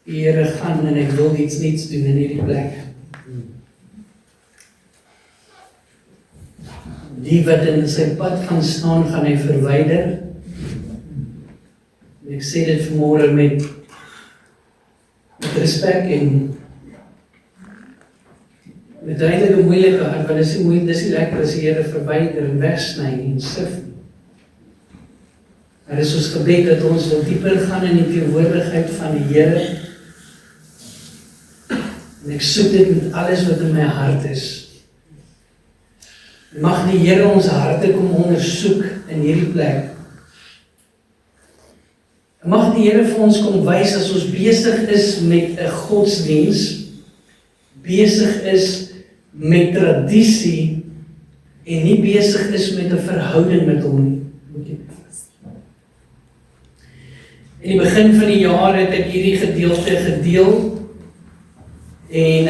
Die Here gaan en ek wil iets niets doen in hierdie plek. Die wat in sy pad gaan staan, gaan hy verwyder. En ek sê dit vanmôre met respek en met duidelike moeilike hart, want dis nie lekker as die Here verwyder en wegsny en sif. Maar dis ons gebed dat ons wil dieper gaan in die teenwoordigheid van die Here. En ek soek dit met alles wat in my hart is. Mag die Here ons harte kom ondersoek in hierdie plek. Mag die Here vir ons kom wys as ons besig is met 'n godsdiens, besig is met tradisie en nie besig is met 'n verhouding met hom nie. In die begin van die jaar het ek hierdie gedeelte gedeel en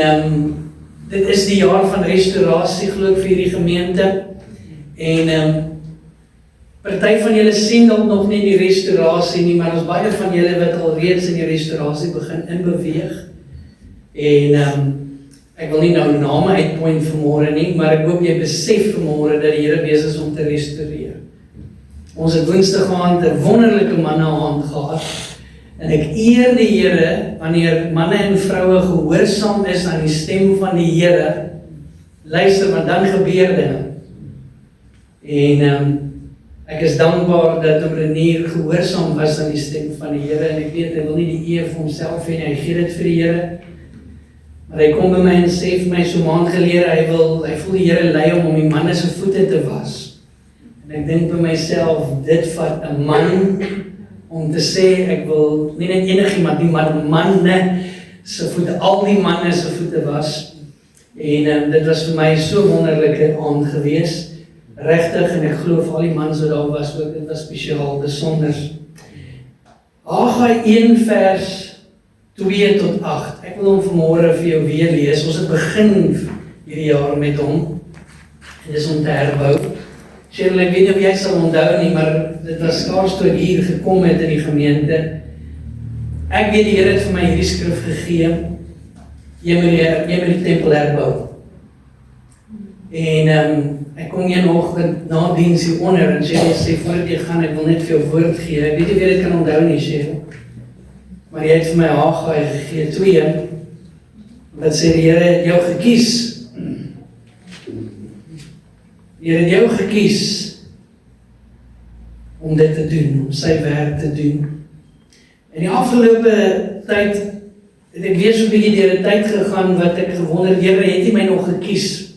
dit is die jaar van restaurasie glo ek vir hierdie gemeente en party van julle sien dalk nog nie die restaurasie nie, maar ons baie van julle wat al reeds in die restaurasie begin inbeweeg en ek wil nie nou name uitpoint vanmôre nie, maar ek hoop jy besef vanmôre dat die Here besig is om te restoreer. Ons het Woensdag aand 'n wonderlike manne-aand gehad en ek eer die Here wanneer manne en vroue gehoorsaam is aan die stem van die Here. Luister, want dan gebeur dinge. En ek is dankbaar dat Renier gehoorsaam was aan die stem van die Here en ek weet hy wil nie die eer vir homself hê nie, hy gee dit vir die Here. Maar hy kom by my en sê vir my so maand gelede, hy voel die Here lei om die manne se voete te was. En ek dink by myself, dit vat 'n man om te sê, ek wil nie net enigiemand nie, maar manne se voete, al die manne se voete was. En dit was vir my so wonderlike aand gewees. Regtig, en ek glo vir al die mans wat daar was ook, dit was spesiaal, besonder. Haggai 1 vers 2 tot 8. Ek wil hom vanmôre vir jou weer lees. Ons het begin hierdie jaar met hom. En dis om te herbou. Cheryl, ek weet nie of jy sal onthou nie, maar dit was skaars toe ek hier gekom het in die gemeente. Ek weet die Here het vir my hierdie skrif gegee. Jy moet die tempel herbou. En ek kom een oggend na diens hier onder en Cheryl sê, voordat jy gaan, ek wil net vir jou woord gee. Ek weet nie of jy dit kan onthou nie, Cheryl. Maar jy het vir my Haggai gegee 2, wat sê die Here het jou gekies. Die Here het jou gekies om dit te doen, om sy werk te doen. In die afgelope tyd het ek weer so 'n bietjie deur 'n tyd gegaan wat ek gewonder, Here, het jy my nog gekies?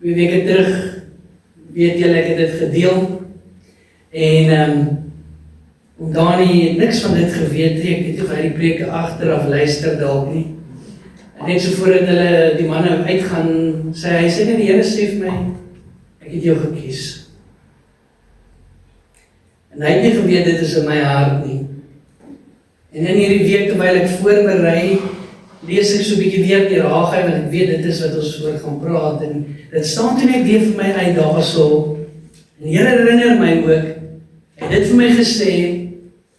2 weke terug, weet julle, ek het dit gedeel en om Dani het niks van dit geweet nie, ek weet of hy die preke agteraf luister dalk nie. En net so voordat hulle die manne uitgaan, hy sê net die Here sê vir my, ek het jou gekies. En hy het nie geweet dit is in my hart nie. En in hierdie week terwyl ek voorberei, lees ek so 'n bietjie weer deur Haggai, want ek weet dit is wat ons oor gaan praat en dit staan toe net weer vir my uit daarso. En die Here herinner my ook, hy het dit vir my gesê,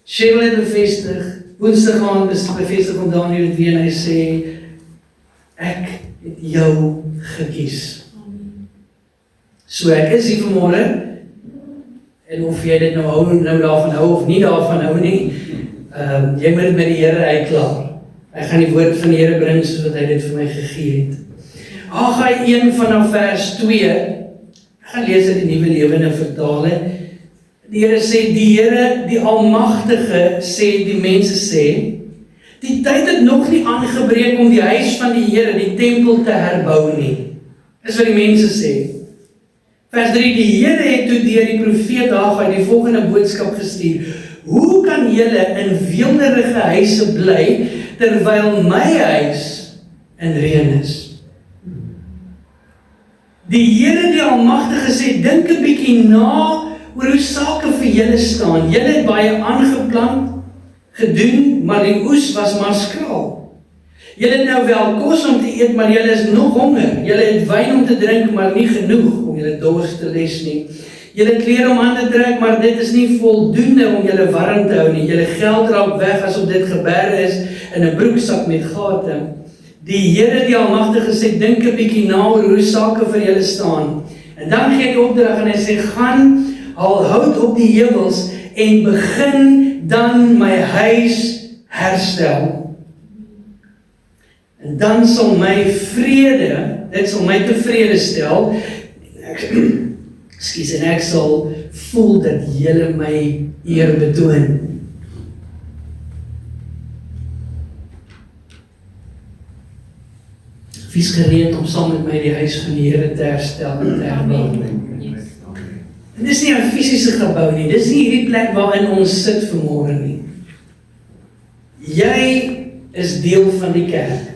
Cheryl het bevestig, Woensdag aand bevestig om Daniel dit weer en hy sê, ek het jou gekies. So ek is hier vanmôre, en of jy dit nou daarvan hou of nie daarvan hou nie, jy moet dit met die Here uitklaar. Hy gaan die woord van die Here bring soos wat hy dit vir my gegee het. Haggai 1 vanaf vers 2, ek gaan lees uit die Nuwe Lewende Vertaling. Die Here sê, die Here, die Almagtige sê, die mense sê, die tyd het nog nie aangebreek om die huis van die Here, die tempel te herbou nie. Dis wat die mense sê. Vers 3, die Here het toe deur die profeet Haggai die volgende boodskap gestuur. Hoe kan julle in weelderige huise bly, terwyl my huis in reën is? Die Here, die Almagtige sê, dink 'n bietjie na oor hoe sake vir julle staan. Julle het baie aangeplant, gedoen, maar die oes was maar skraal. Julle het nou wel kos om te eet, maar julle is nog honger. Julle het wyn om te drink, maar nie genoeg om julle dors te les nie. Julle klere om aan te trek, maar dit is nie voldoende om julle warm te hou nie. Julle geld raak weg asof dit geberg is in 'n broeksak met gate. Die Here die Almagtige sê, dink 'n bietjie na oor hoe sake vir julle staan. En dan gee hy die opdrag en hy sê, gaan haal hout op die heuwels en begin dan my huis herstel. En dan sal my vrede, dit sal my tevrede stel, en ek sal voel dat julle my eer betoon. Wie is gereed om saam met my die huis van die Here te herstel en te herbou? En dis nie 'n fisiese gebou nie, dis nie hierdie plek waarin ons sit vanmôre nie. Jy is deel van die kerk.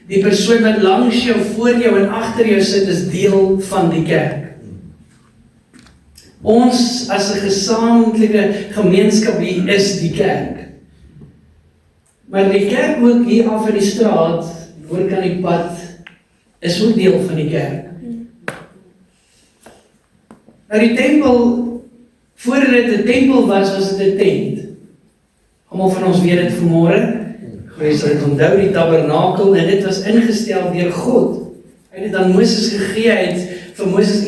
Die persoon wat langs jou, voor jou en agter jou sit, is deel van die kerk. Ons as 'n gesamentlike gemeenskap hier is die kerk. Maar die kerk ook hier af in die straat, voor kan die pad, is ook deel van die kerk. Nou die tempel, voordat dit 'n tempel was dit 'n tent. Almal van ons weet dit vanmôre. Jy sal dit onthou, die tabernakel, en dit was ingestel deur God. Hy het dit aan Moses gegee, hy het vir Moses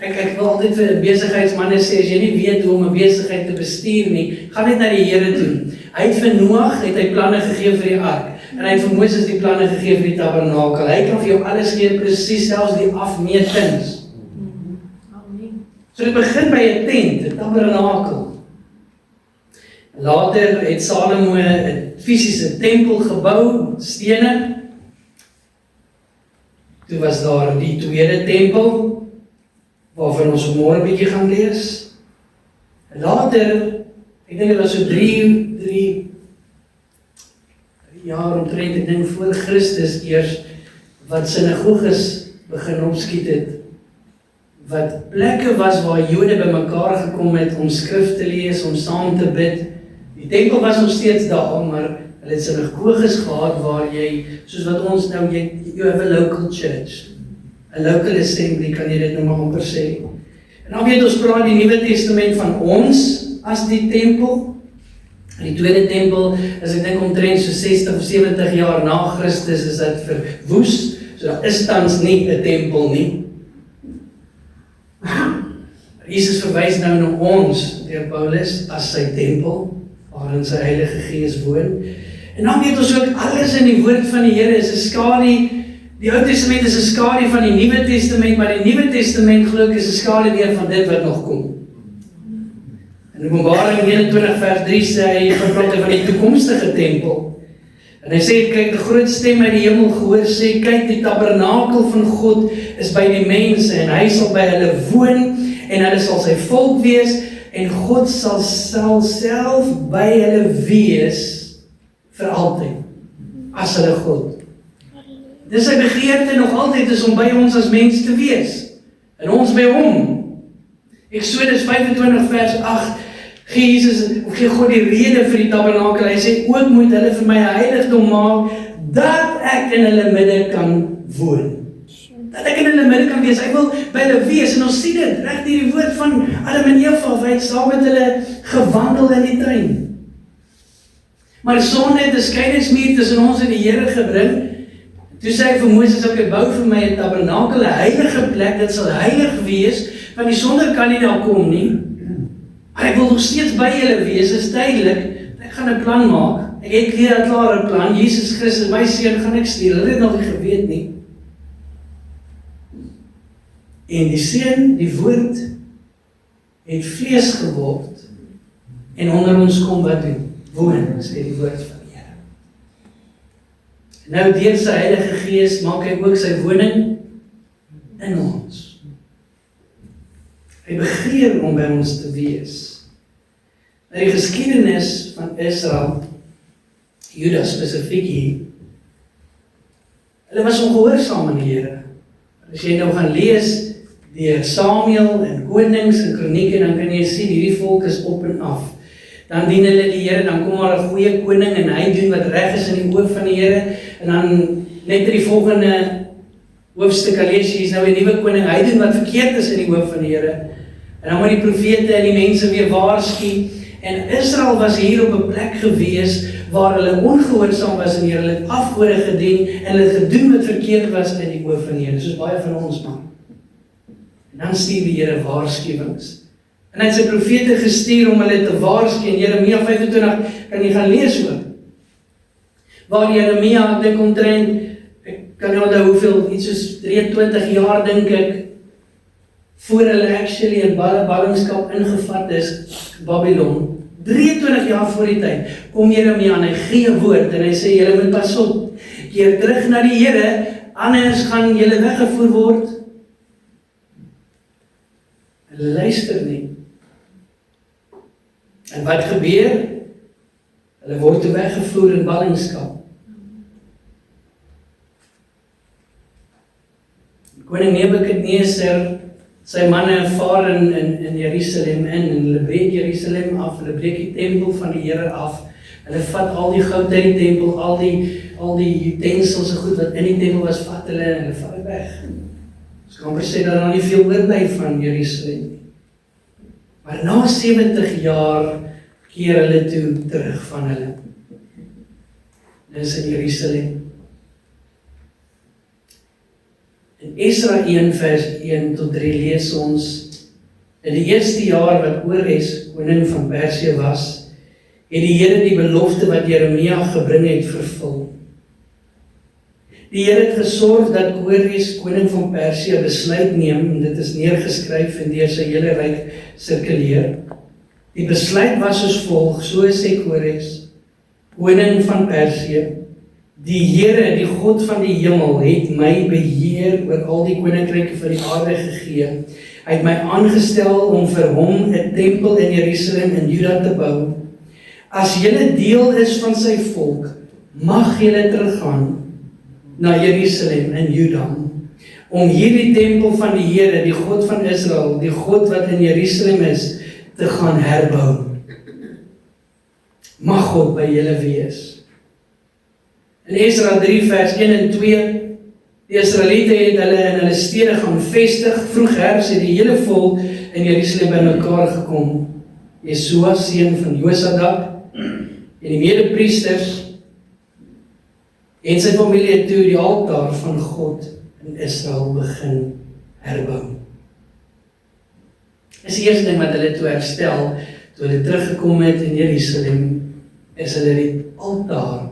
ek wil altyd vir besigheidsmanne sê, as jy nie weet hoe om 'n besigheid te bestuur nie, gaan net na die Here toe. Hy het vir Noag, planne gegee vir die ark, en hy het vir Moses die planne gegee vir die tabernakel. Hy kan vir jou alles gee, presies, selfs die afmetings. So dit begin by 'n tent, 'n tabernakel. Later het Salomo 'n fisiese tempel gebou, stene. Toe was daar die tweede tempel, waarvan ons môre 'n bietjie gaan lees. Later, ek dink dit was so 3 jaar omtrent, ek dink voor Christus eers, wat sinagoges begin opskiet het, wat plekke was waar Jode bymekaar gekom het om skrif te lees, om saam te bid. Die tempel was nog steeds daar, maar hulle het sinagoges gehad waar jy, soos wat ons nou, you have a local church, a local assembly, kan jy dit nou maar amper sê. En dan weet ons praat die Nuwe Testament van ons as die tempel. Die tweede tempel is ek dink omtrent so 60 of 70 jaar na Christus is dit verwoes, so daar is tans nie 'n tempel nie. Jesus verwys nou na ons, deur Paulus, as sy tempel, waarin sy Heilige Gees woon. En dan weet ons ook, alles in die woord van die Here is 'n skadu, die Ou Testament is 'n skadu van die Nuwe Testament, maar die Nuwe Testament glo ek is 'n skadu weer van dit wat nog kom. In Openbaring 21 vers 3 sê hy van die toekomstige tempel. En hy sê, kyk, 'n groot stem uit die hemel gehoor sê, kyk, die tabernakel van God is by die mense, en hy sal by hulle woon, en hulle sal sy volk wees, en God sal self by hulle wees, vir altyd, as hulle God. Dis sy begeerte nog altyd is om by ons as mens te wees, en ons by hom. Eksodus 25 vers 8, gee God die rede vir die tabernakel. Hy sê, ook moet hulle vir my 'n heiligdom maak, dat ek in hulle midde kan woon. Dat ek in hulle midde kan wees. Hy wil by hulle wees, en ons sien dit, reg deur die woord van Adam en Eva, hy het saam met hulle gewandel in die tuin. Maar sonde het 'n skeiingsmuur tussen ons en die Here gebring. Toe sê hy vir Moses, ek bou vir my 'n tabernakel, 'n heilige plek, dit sal heilig wees, want die sonde kan nie daar kom nie. Maar ek wil nog steeds by julle wees, is tydelik, ek gaan 'n plan maak. Ek het klaar 'n plan, Jesus Christus, my seun gaan ek stuur, hulle het nog nie geweet nie. En die seun, die woord, het vlees geword, en onder ons kom wat doen? Woon, sê die woord van die Here. Nou deur sy Heilige Gees maak hy ook sy woning in ons. Hy begeer om by ons te wees. Nou die geskiedenis van Israel, Juda spesifiek hier, hulle was ongehoorsaam aan die Here. As jy nou gaan lees deur Samuel en Konings en Kronieke, dan kan jy sien hierdie volk is op en af. Dan dien hulle die Here, dan kom maar 'n goeie koning en hy doen wat reg is in die oë van die Here, en dan net die volgende hoofstuk lees jy, is nou 'n nuwe koning, hy doen wat verkeerd is in die oë van die Here. En dan moet die profete en die mense weer waarsku. En Israel was hier op 'n plek gewees waar hulle ongehoorsaam was en hulle het afgode gedien en hulle het gedoen wat verkeerd was in die oë van die Here, soos baie van ons man. En dan stuur die Here waarskuwings. En hy het sy profete gestuur om hulle te waarsku. In Jeremia 25 kan jy gaan lees ook. Waar Jeremia, ek dink omtrent, ek kan nie onthou hoeveel, iets soos 23 jaar dink ek, voor hulle actually in ballingskap ingevat is, Babylon, 23 jaar voor die tyd, kom Jeremia en hy gee woord, en hy sê, julle moet pas op, keer terug na die Here, anders gaan julle weggevoer word. Hulle luister nie. En wat gebeur? Hulle word toe weggevoer in ballingskap. Koning Nebukadneser, sy manne vaar in Jerusalem in, en hulle breek Jerusalem af, hulle breek die tempel van die Here af, hulle vat al die goud uit die tempel, al die utensils en goed wat in die tempel was, vat hulle en hulle vat weg. Dus kan amper sê dat daar nie veel oorbly van Jerusalem. Maar na 70 jaar keer hulle toe terug van hulle. Dis in Jerusalem. In Esra 1 vers 1 tot 3 lees ons, in die eerste jaar wat Kores, koning van Persië was, het die Here die belofte wat Jeremia gebring het vervul. Die Here het gesorg dat Kores, koning van Persië, besluit neem, en dit is neergeskryf en deur sy hele ryk sirkuleer. Die besluit was soos volg, so sê Kores, koning van Persië, die Here, die God van die hemel, het my beheer oor al die koninkryke van die aarde gegee. Hy het my aangestel om vir hom 'n tempel in Jerusalem in Juda te bou. As julle deel is van sy volk, mag julle teruggaan na Jerusalem in Juda, om hierdie tempel van die Here, die God van Israel, die God wat in Jerusalem is, te gaan herbou. Mag God by julle wees. In Esra 3 vers 1 en 2, die Israeliete het hulle in hulle stede gaan vestig, vroeg herfs het die hele volk in Jerusalem bymekaar gekom. Jesua, seun van Josadak, en die medepriesters, en sy familie het toe die altaar van God in Israel begin herbou. Dis die eerste ding wat hulle toe herstel, toe hulle teruggekom het in Jerusalem, is hulle die altaar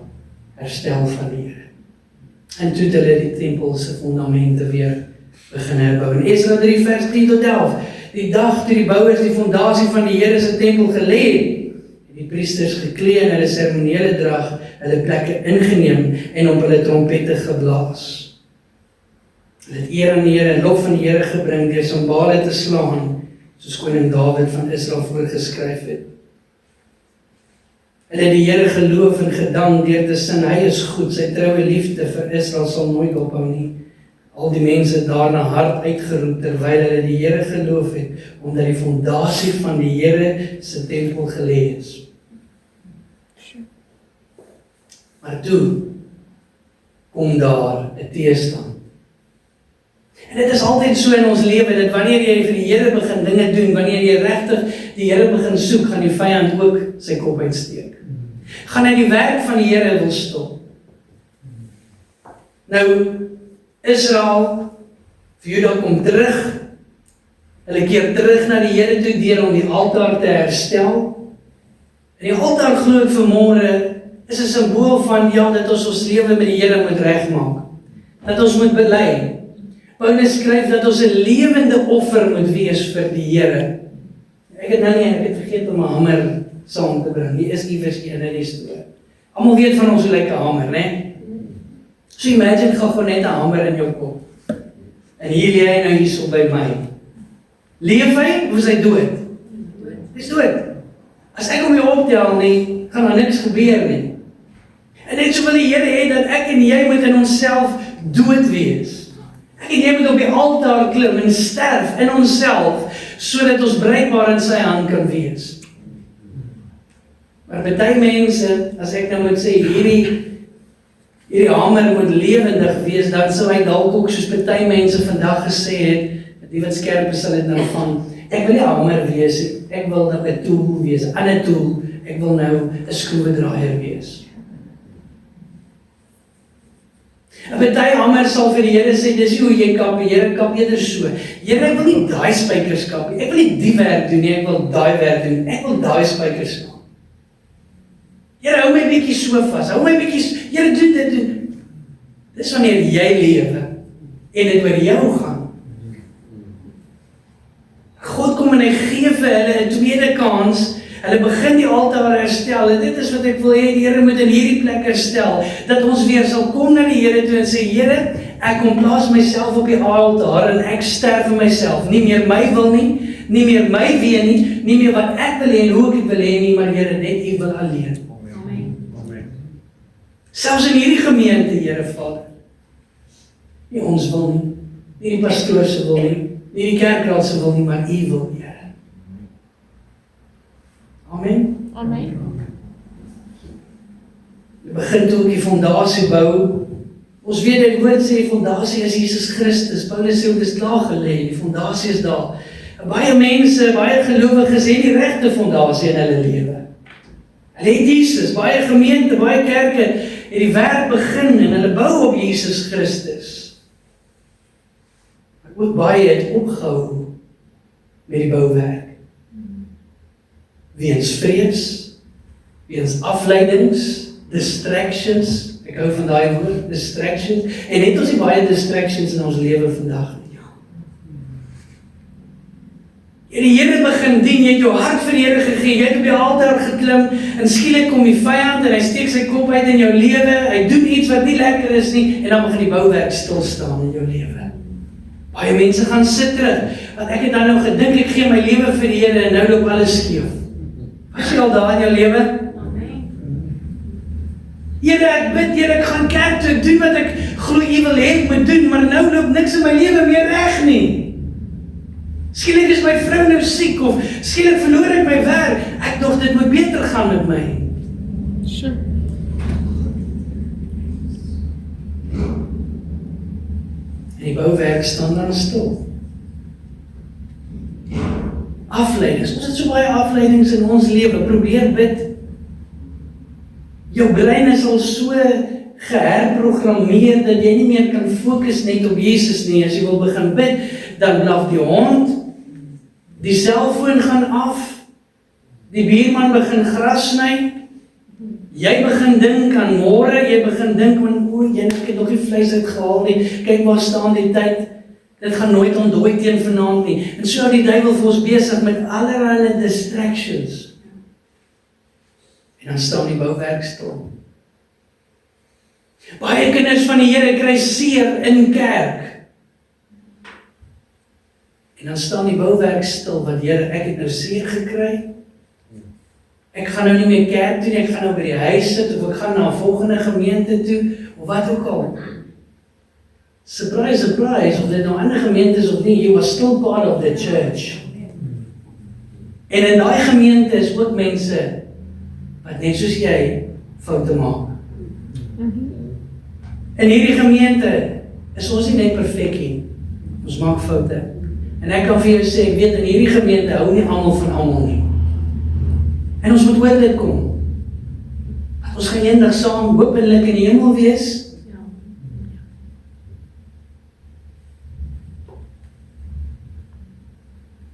herstel van die Here. En toe het hulle die tempel se fondamente weer begin herbou. In Esra 3 vers 10 tot 11, die dag toe die bouers die fondasie van die Here se tempel gelê het, die priesters geklee in hulle seremoniële drag, hulle plekke ingeneem en op hulle trompette geblaas. Hulle het eer aan die Here en lof van die Here gebring deur simbale te slaan, soos koning Dawid van Israel voorgeskryf het. Hulle het die Here geloof en gedank deur te sing, hy is goed, sy troue liefde vir Israel sal nooit ophou nie. Al die mense daarna hard uitgeroep terwyl hulle die Here geloof het, omdat die fondasie van die Here se tempel gelê is. Maar toe kom daar 'n teestand. En dit is altyd so in ons lewe, dat wanneer jy vir die Here begin dinge doen, wanneer jy regtig die Here begin soek, gaan die vyand ook sy kop uitsteek. Gaan hy die werk van die Here wil stop. Nou, Israel, vir Juda kom terug, hulle keer terug na die Here toe deur om die altaar te herstel. En die altaar glo ek vanmôre is 'n simbool van, ja, dat ons lewe met die Here moet regmaak. Dat ons moet bely. Paulus skryf dat ons 'n lewende offer moet wees vir die Here. Ek het vergeet om 'n hamer saam te bring. Hier is iewers een in die stoel. Almal weet van ons hoe lyk 'n hamer, né? So imagine gou gewoon net 'n hamer in jou kop. En hier lê hy nou hierso by my. Leef hy of is hy dood? Hy's dood. As ek hom nie optel nie, gaan daar niks gebeur nie. En net so wil die Here hê dat ek en jy moet in onsself dood wees. Ek en jy moet op die altaar klim en sterf in onsself, sodat ons bruikbaar in sy hand kan wees. Maar baie mense, as ek nou moet sê, hierdie hamer moet lewendig wees, dan sou hy dalk ook soos baie mense vandag gesê het, die wat skerp is sal dit nou van, Ek wil nie hamer wees nie, ek wil nou 'n tool wees, 'n ander tool, ek wil nou 'n skroewedraaier wees. 'n Party hamer sal vir die Here sê, dis nie hoe jy kap, die Here kap eerder so. Here, ek wil nie daai spykers kap nie, ek wil nie die werk doen nie, ek wil daai werk doen, ek wil daai spykers kap. Here, hou my bietjie so vas, hou my bietjie, Here, doen dit, doen. Dis wanneer jy lewe, en dit oor jou gaan. God kom en hy gee vir hulle 'n tweede kans, hulle begin die altaar herstel, en dit is wat ek wil hê, die Here moet in hierdie plek herstel, dat ons weer sal kom na die Here toe en sê, Here, ek kom plaas myself op die altaar, en ek sterf vir myself, nie meer my wil nie, nie meer my wee nie, nie meer wat ek wil hê en hoe ek wil hê nie, maar Here, net U wil alleen. Selfs in hierdie gemeente, Here Vader, nie ons wil nie, nie die pastoor se wil nie, nie die kerkraad se wil nie, maar U wil, Here. Amen. Amen. Jy begin toe op die fondasie bou. Ons weet die woord sê die fondasie is Jesus Christus. Paulus sê dit is klaar gelê, die fondasie is daar. Baie mense, baie gelowiges het die regte fondasie in hulle lewe. Hulle het Jesus, baie gemeente, baie kerke het die werk begin en hulle bou op Jesus Christus. Maar ook baie het opgehou met die bouwerk. Weens vrees, weens afleidings, distractions, ek hou van daai woord, distractions, en het ons nie baie distractions in ons lewe vandag nie. En die Here begin dien, jy het jou hart vir die Here gegee, jy het op die altaar geklim, en skielik kom die vyand, en hy steek sy kop uit in jou lewe, hy doen iets wat nie lekker is nie, en dan begin die bouwerk stilstaan in jou lewe. Baie mense gaan sit terug, want ek het dan nou gedink, ek gee my lewe vir die Here, en nou loop alles skeef. Was jy al daar in jou lewe? Here, ek bid, Here, ek gaan kerk toe, ek doen wat ek glo U wil hê ek moet doen, maar nou loop niks in my lewe meer reg nie. Skielik is my vrou nou siek, of skielik verloor ek my werk, ek dog dit moet beter gaan met my. Sure. En die bouwerk staan dan stil. Afleidings, ons het so baie afleidings in ons lewe, probeer bid. Jou brein is al so geherprogrammeer, dat jy nie meer kan fokus net op Jesus nie. As jy wil begin bid, dan blaf die hond, die selfoon gaan af, die buurman begin gras sny, jy begin dink aan môre, jy begin dink aan, jy het nog nie vleis uitgehaal nie, kyk waar staan die tyd, dit gaan nooit ontdooi teen vanaand nie. En so die duiwel vir ons besig met allerlei distractions. En dan staan die bouwerk stil. Baie kinders van die Here kry seer in kerk. En dan staan die bouwerk stil, want Here, ek het nou seer gekry. Ek gaan nou nie meer kerk toe nie, ek gaan nou by die huis sit, of ek gaan na 'n volgende gemeente toe, of wat ook al. Surprise, surprise, of dit nou ander gemeentes of nie, you are still part of the church. En in daai gemeente is ook mense wat net soos jy foute maak. In hierdie gemeente is ons nie net perfek nie. Ons maak foute. En ek kan vir jou sê, ek weet in hierdie gemeente hou nie almal van almal nie. En ons moet oor dit kom. Ons gaan eendag saam hopelik in die hemel wees.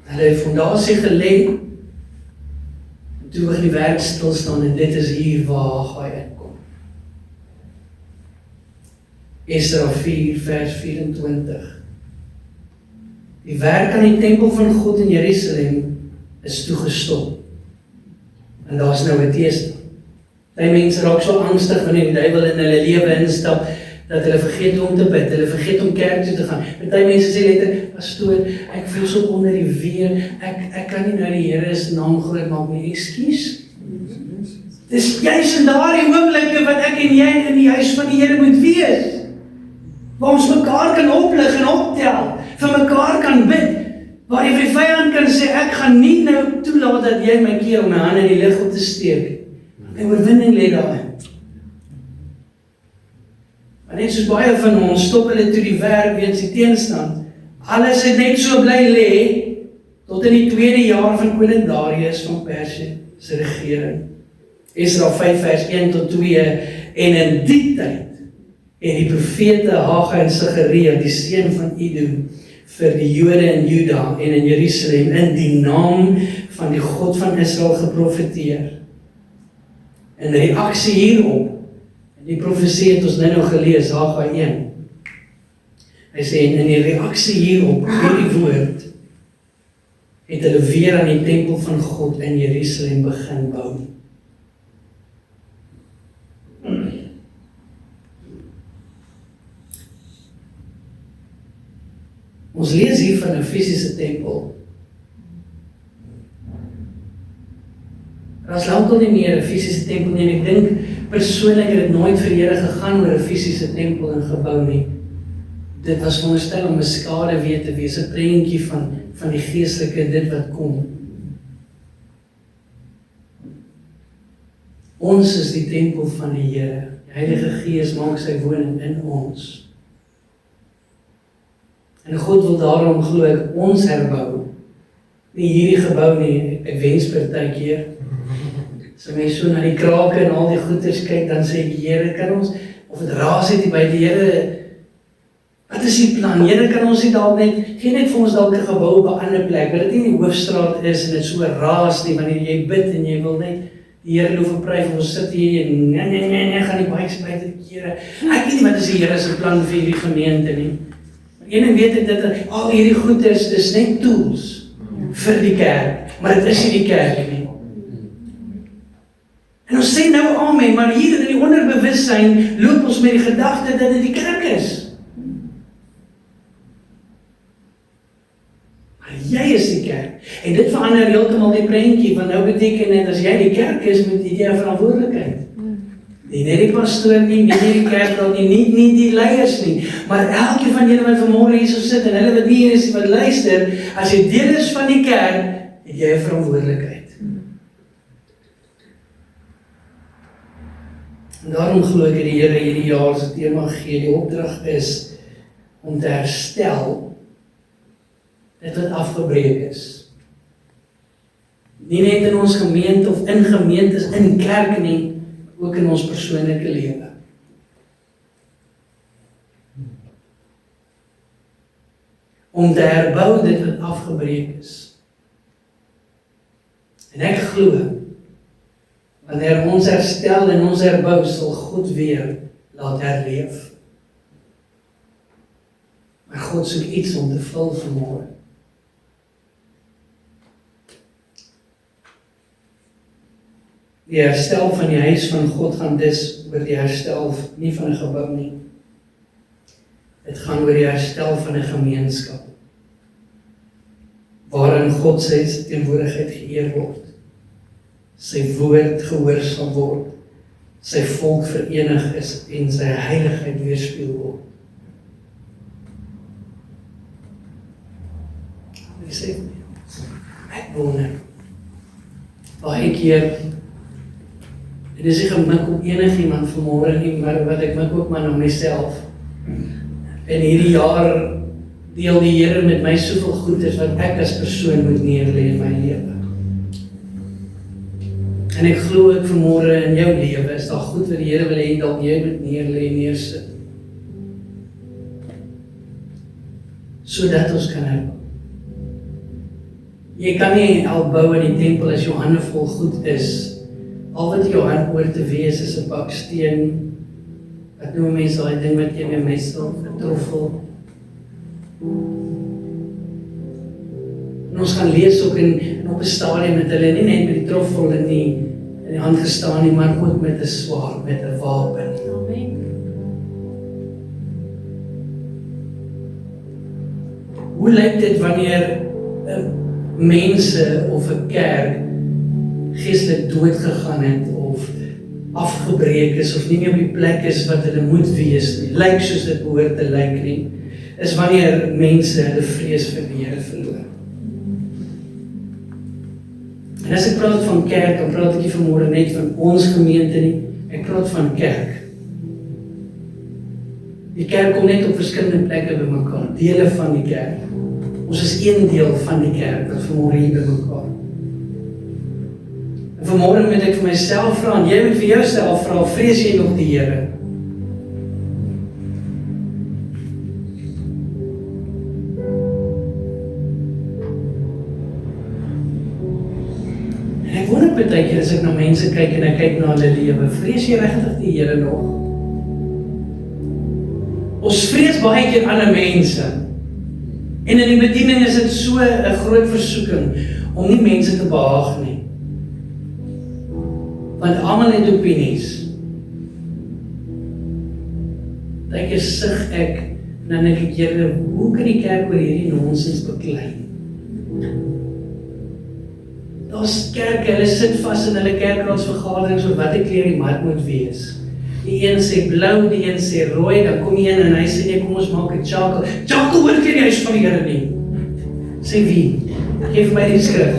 Hulle het fondasie gelê, en toe begin die werk stilstaan, en dit is hier waar hy uitkom. Esra 4 vers 24. Die werk aan die tempel van God in Jerusalem is toegestop. En daar is nou 'n teëstand. Die mense raak so angstig wanneer die duiwel in hulle lewe instap, dat hulle vergeet om te bid, hulle vergeet om kerk toe te gaan. Party mense sê letterlik, pastoor, ek voel so onder die weer, ek kan nie nou die Here se naam groot maak nie, ekskuus. Dis juist in daardie oomblikke wat ek en jy in die huis van die Here moet wees, waar ons mekaar kan oplig en optel, vir mekaar kan bid, waar jy vir die vyand kan sê, ek gaan nie nou toelaat dat jy my keer om my hand in die lug op te steek. My oorwinning lê daarin. Maar net soos baie van ons, stop hulle toe die werk weens die teenstand. Alles het net so bly lê, tot in die 2de jaar van koning Darius van Persië se regering. Esra 5 vers 1 tot 2, en in die tyd het die profete Haggai en Sagaria, die seun van Ido, vir die Jode in Juda en in Jerusalem in die naam van die God van Israel geprofeteer. In reaksie hierop, die profesie het ons nou gelees, Haggai 1. Hy sê, en in die reaksie hierop, hierdie woord, het hulle weer aan die tempel van God in Jerusalem begin bou. Ons lees hier van 'n fisiese tempel. Daar is lankal nie meer 'n fisiese tempel nie, en ek dink persoonlik het dit nooit vir die Here gegaan oor 'n fisiese tempel en gebou nie. Dit was veronderstel om 'n skaduwee te wees, 'n prentjie van die geestelike, dit wat kom. Ons is die tempel van die Here. Die Heilige Gees maak sy woning in ons. En God wil daarom, glo ek, ons herbou. Nie hierdie gebou nie, ek wens partykeer. As mens so na die krake en al die goeders kyk, dan sê die Here, kan ons, of het raas het by die Here, wat is die plan? Here, kan ons nie dalk net, gee net vir ons dalk 'n gebou op 'n ander plek, wat dit nie in die hoofstraat is en dit so raas nie, wanneer jy bid en jy wil net die Here loof en prys, ons sit hier en nee, gaan die baie spyt Here. Ek weet nie wat is die Here se plan vir hierdie gemeente nie. Een ding weet ek dat al hierdie goeders is net tools vir die kerk, maar dit is nie die kerk nie. En ons sê nou amen, maar hier in die onderbewussyn loop ons met die gedagte dat dit die kerk is. Maar jy is die kerk. En dit verander heeltemal die prentjie, want nou beteken dit, as jy die kerk is, met die verantwoordelikheid. Nie net die pastoor nie, nie die kerkraad nie, nie die leiers nie, maar elke van julle wat vanmôre hier so sit, en hulle wat nie hier is, wat luister, as jy deel is van die kerk, het jy 'n verantwoordelikheid. En daarom glo ek dat die Here hierdie jaar se tema gee, die opdrag is om te herstel dit wat afgebreek is. Nie net in ons gemeente of in gemeentes, in kerk nie, ook in ons persoonlike lewe. Om te herbou dit wat afgebreek is. En ek glo, wanneer ons herstel en ons herbou, sal God weer laat herleef. Maar God soek iets om te vul vanmôre. Die herstel van die huis van God gaan dus oor die herstel nie van 'n gebou nie. Dit gaan oor die herstel van 'n gemeenskap, waarin God se teenwoordigheid geëer word, sy woord gehoorsaam word, sy volk verenig is en sy heiligheid weerspieël word. Ek wonder, baie keer, en dis nie gemik op enigiemand vanmôre nie, maar wat ek mik ook maar na myself. In hierdie jaar deel die Here met my soveel goeders wat ek as persoon moet neerlê in my lewe. En ek glo ek vanmôre in jou lewe is daar goed wat die Here wil hê dat jy moet neerlê, neersit. Sodat ons kan help. Jy kan nie help bou in die tempel as jou hande vol goed is. Al wat jou hand oor te wees is 'n baksteen, wat noem mense daai ding wat jy met meestal 'n troffel. En ons gaan lees ook in op 'n stadium met hulle nie net met die troffel in die hand gestaan nie, maar ook met 'n swaard, met 'n wapen. Amen. Hoe lyk dit wanneer mense of 'n kerk geestelik dood gegaan het, of afgebreek is, of nie meer op die plek is wat hulle moet wees nie, lyk soos dit behoort te lyk nie, is wanneer mense hulle vrees vir die Here verloor. En as ek praat van kerk, dan praat ek nie vanmôre net van ons gemeente nie, ek praat van kerk. Die kerk kom net op verskillende plekke bymekaar, dele van die kerk. Ons is een deel van die kerk wat vanmôre hier by mekaar. En vanmôre moet ek vir myself vra, en jy moet vir jouself vra, vrees jy nog die Here? En ek wonder baie keer as ek na mense kyk en ek kyk na hulle lewe, vrees jy regtig die Here nog? Ons vrees baie keer ander mense. En in die bediening is dit so 'n groot versoeking om nie mense te behaag nie. Want almal het opinies. Dink jy sug ek, dan dink ek, Here, hoe kan die kerk oor hierdie nonsens beklei? Daar's kerke, hulle sit vas in hulle kerkraadsvergaderings oor wat 'n kleur die mat moet wees. Die een sê blou, die een sê rooi, dan kom die een en hy sê nee, kom ons maak 'n charcoal. Charcoal hoor nie huis van die Here nie. Sê wie? Geef my die skrif.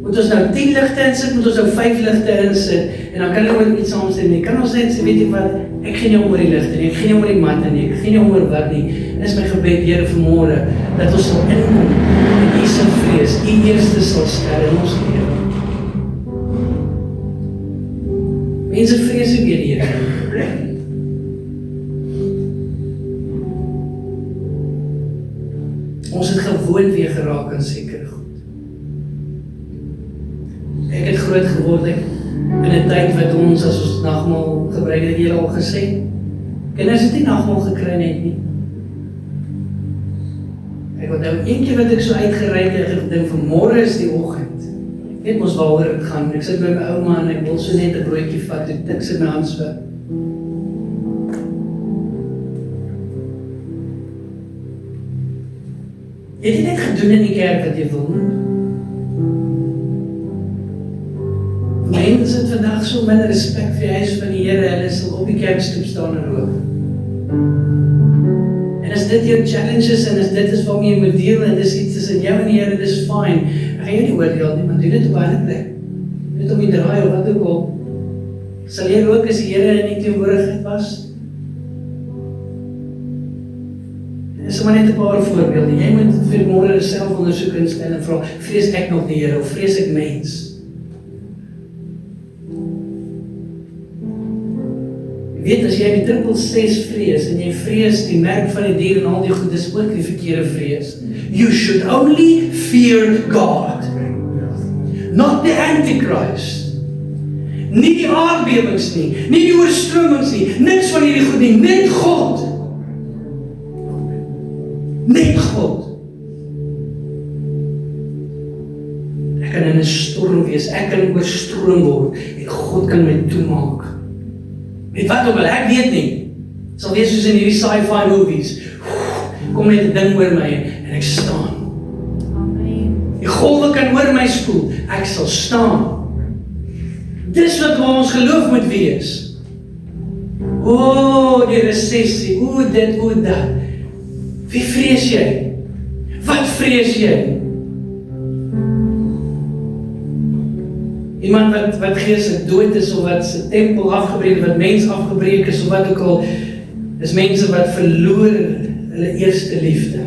Moet ons nou 10 ligte insit, moet ons nou 5 ligte insit, en dan kan ek iets saamstem nie. Kan ons net sê, weet jy wat, ek gee nie om oor die ligte nie, ek gee nie om oor die matte nie, ek gee nie om oor wat nie. En is my gebed, Here, vanmôre, dat ons sal inkom en U se vrees, U eerste sal stel in ons lewe. Mense vrees ook weer die Here. Ons het gewoond weer geraak aan sekere goed. Ek het groot geword in 'n tyd wat ons, as ons nagmaal gebruik het, jy al gesê, kinders het nie nagmaal gekry net nie. Ek onthou een keer wat ek so uitgereik het, ek dink vanmôre is die oggend. Ek weet mos waaroor dit gaan. Ek sit by my ouma en ek wil so net 'n broodjie vat, ek tik sy my hand so. Jy het net gedoen in die kerk wat jy wil, nie? Mense het vandag so min respek vir die huis van die Here, hulle sal op die kerkstoep staan en rook. En as dit jou challenges en as dit is waarmee jy moet deel en dis iets tussen jou en die Here, dis fine. Ek gaan jou nie oordeel nie, maar doen dit op 'n ander plek. Doen dit om die draai of wat ook al. Sal jy rook as die Here in die teenwoordigheid was? Dis sommer net 'n paar voorbeelde. Jy moet vir môre self ondersoek instel en vra, vrees ek nog die Here of vrees ek mens? Jy weet, as jy die 666 vrees, en jy vrees die merk van die dier en al die goed, is ook die verkeerde vrees. You should only fear God. Not the Antichrist. Nie die aardbewings nie, nie die oorstromings nie, niks van hierdie goed nie, net God. Net God. Ek kan in 'n storm wees, ek kan oorstroom word, en God kan my toemaak. Weet wat ook al, ek weet nie. Het sal wees soos in hierdie sci-fi movies. Kom net 'n ding oor my en ek staan. Amen. Die golwe kan oor my spoel, ek sal staan. Dis wat ons geloof moet wees. O, die resessie, o dit, o dat. Wie vrees jy? Wat vrees jy? Iemand wat geestelik dood is, of wat sy tempel afgebreek, wat mens afgebreek is, of wat ook al, is mense wat verloor hulle eerste liefde.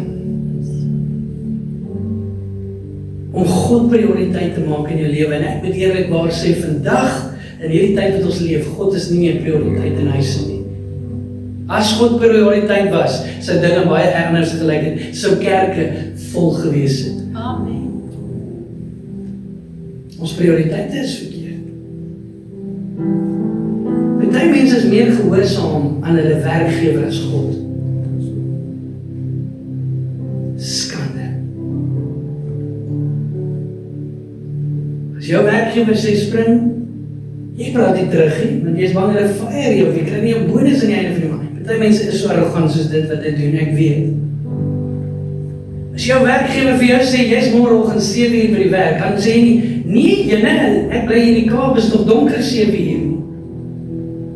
Om God prioriteit te maak in jou lewe, en ek moet eerlikwaar sê, vandag, in hierdie tyd wat ons leef, God is nie meer prioriteit in huise nie. As God prioriteit was, sou dinge baie anders gelyk het, sou kerke vol gewees het. Amen. Ons prioriteite is verkeerd. Party mense is meer gehoorsaam aan hulle werkgewer as God. Skande. As jou werkgewer sê spring, jy praat nie terug nie, want jy is bang hulle fire jou, of jy kry nie 'n bonus aan die einde van die maand. Party mense is so arrogant soos dit wat dit doen, ek weet. As jou werkgewer vir jou sê, jy is môreoggend 7 uur by die werk, dan sê jy nie, nee, ek bly in die Kaap, is nog donker 7 uur nie.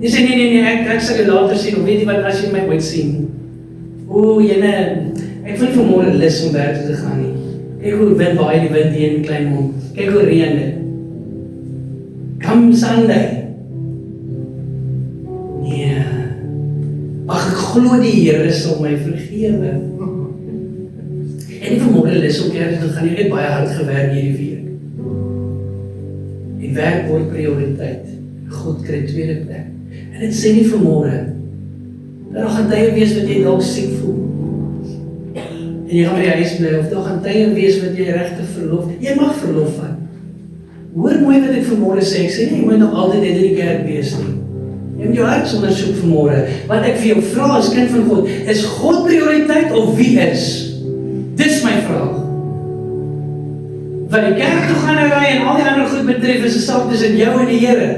Jy sê, nee, ek sal jou later sien, of weet jy wat, as jy my ooit sien. O, ek wil nie vanmôre lus om werk te gaan nie. Kyk hoe wind baie die wind hier in Kleinmond. Kyk hoe reën dit. Come Sunday. Nee. glo die Here sal my vergewe. En nie vanmôre lus om kerk toe gaan nie, net baie hard gewerk hierdie week. Die werk word prioriteit. God kry tweede plek. En dit sê nie vanmôre, dat daar gaan tye wees wat jy dalk siek voel. En jy gaan by die huis bly, of daar gaan tye wees wat jy regtig verlof. Jy mag verlof vat. Hoor mooi wat ek vanmôre sê, ek sê nie, jy moet nog altyd net in die kerk wees nie. Jy moet jou hart ondersoek vanmôre. Wat ek vir jou vra as kind van God, is God prioriteit of wie is? Dis my vraag. Wat die kerk toe gaan ry en al die ander goed betref, is 'n saak tussen jou en die Here.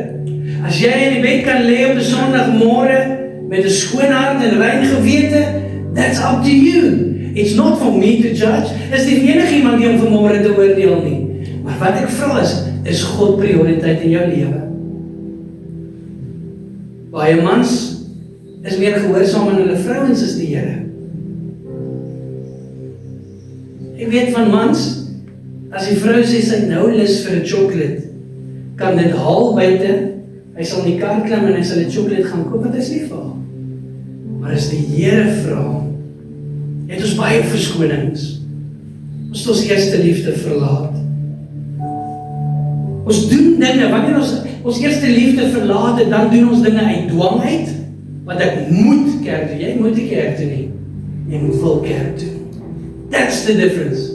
As jy in die bed kan lê op 'n Sondagmôre met 'n skoon hart en rein gewete, that's up to you. It's not for me to judge. Is nie enigiemand die om vanmôre te oordeel nie. Maar wat ek vra is God prioriteit in jou lewe? Baie mans is meer gehoorsaam aan hulle vrouens as die Here. Ek weet van mans, as die vrou sê sy nou lus vir 'n chocolate, kan dit haal buite, hy sal in die kar klim en hy sal 'n chocolate gaan koop, want hy is lief vir haar. Maar as die Here vra, het ons baie verskonings. Ons het ons eerste liefde verlaat. Ons doen dinge, wanneer ons eerste liefde verlaat het, dan doen ons dinge uit dwang uit, want ek moet kerk toe. Jy moet nie kerk toe nie. Jy moet wil kerk toe. That's the difference.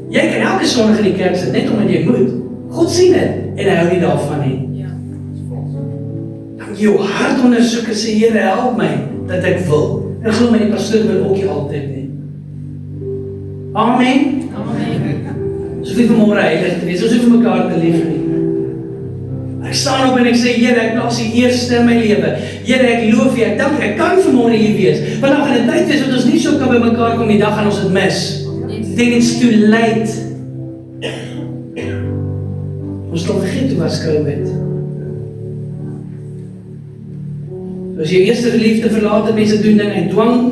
Jy kan elke Sondag in die kerk sit, net omdat jy moet. God sien dit, en hy hou nie daarvan nie. Dan moet jy jou hart ondersoek en sê, Here, help my, dat ek wil. En glo my, die pastoor wil ook nie altyd nie. Amen. Ons hoef nie vanmôre heilig te wees, ons hoef vir mekaar te lief nie. Ek staan op en ek sê, Here, ek plaas die eerste in my lewe. Here, ek loof U, ek dank, ek kan vanmôre hier wees. Want dan gaan 'n tyd wees wat ons nie so kan by mekaar kom, die dag gaan ons dit mis. Then it's too late. Ons het al vergeet hoe was COVID. So as jy eerste geliefde verlaat het, mense doen dinge uit dwang,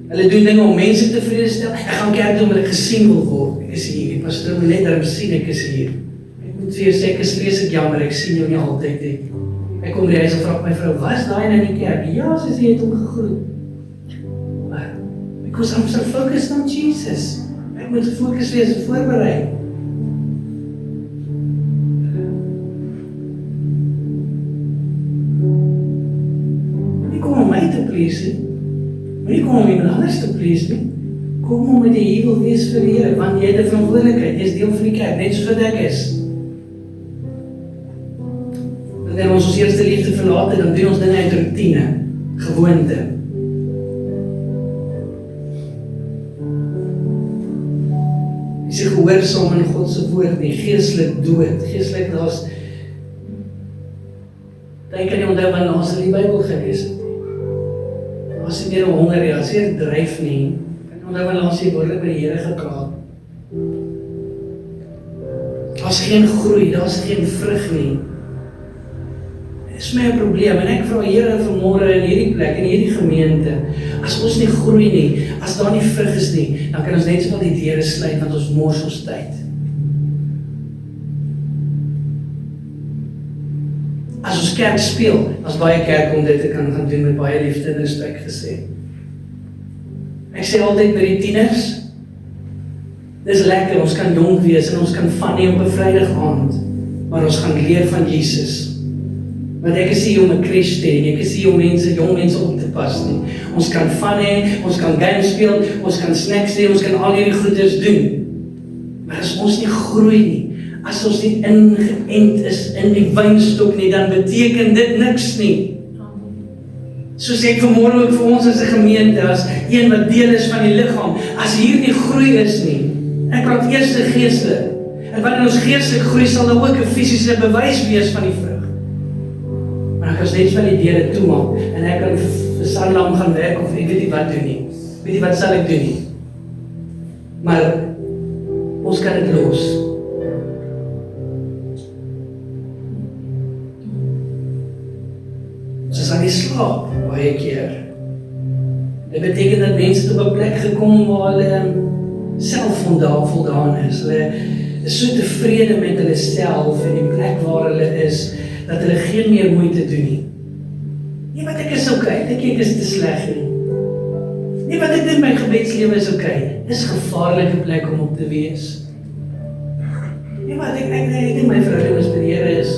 hulle doen dinge om mense tevrede te stel. Ek gaan kerk toe omdat ek gesien wil word. Ek is hier, die pastoor moet net daarom sien ek is hier. Ek moet vir jou sê, ek is vreeslik jammer, ek sien jou nie altyd nie. Ek kom by die huis en vra my vrou, was daai nou in die kerk? Ja, sy het hom gegroet. Maar, because I'm so focused on Jesus. Ek moet gefokus wees en voorberei. Nie kom om my te please nie. Nie kom om iemand anders te please nie. Kom om met die wil wees vir die Here, want jy het 'n verantwoordelikheid, jy is deel van die kerk, net soos wat ek is. Wanneer ons eerste liefde verlaat het, dan doen ons dinge uit rutine, gewoonte. Is jy gehoorsaam in God se woord nie, geestelik dood, geestelik daar's, jy kan nie onthou wanneer ons in die Bybel gelees het nie. As jy meer honger het, as jy dryf nie, kan jy onthou wanneer ons die woord by die Here gepraat. Daar's geen groei, daar's geen vrug nie. Dit is my 'n probleem, en ek vra Here vanmôre in hierdie plek, in hierdie gemeente, as ons nie groei nie, as daar nie vrug is nie, dan kan ons net so die deure sluit, want ons mors ons tyd. As ons kerk speel, as baie kerk om dit te kan gaan doen met baie liefde en respek gesê. Ek sê altyd by die tieners, dis lekker, ons kan jonk wees en ons kan van nie op 'n Vrydag aand, maar ons gaan leer van Jesus. Want ek is hier om 'n crash te hê, ek is hier om jong mense op te pas nie. Ons kan van hê, ons kan games speel, ons kan snacks hê, ons kan al hierdie goeders doen. Maar as ons nie groei nie, as ons nie ingeënt is in die wynstok nie, dan beteken dit niks nie. Soos ek vanmôre ook vir ons as 'n gemeente, as een wat deel is van die liggaam, as hier nie groei is nie, ek praat eers geestelik, en wanneer ons geestelik groei, sal daar ook 'n fisiese bewys wees van die vrug. Maar ek as net van die deure toemaak, en ek kan vir Sanlam gaan werk, of ek weet nie wat doen nie, weet nie wat sal ek doen nie, maar ons kan dit los. Soos aan die slaap, baie keer. Dit beteken dat mense op 'n plek gekom waar hulle selfvoldaan is. Hulle is so tevrede met hulle self en die plek waar hulle is, dat hulle geen meer moeite doen nie. Nee, wat ek is okay, ek is te sleg nie. Nee, wat ek dink my gebedslewe is okay. Dis 'n gevaarlike plek om op te wees. Nee, wat ek dink my verhouding met die Here is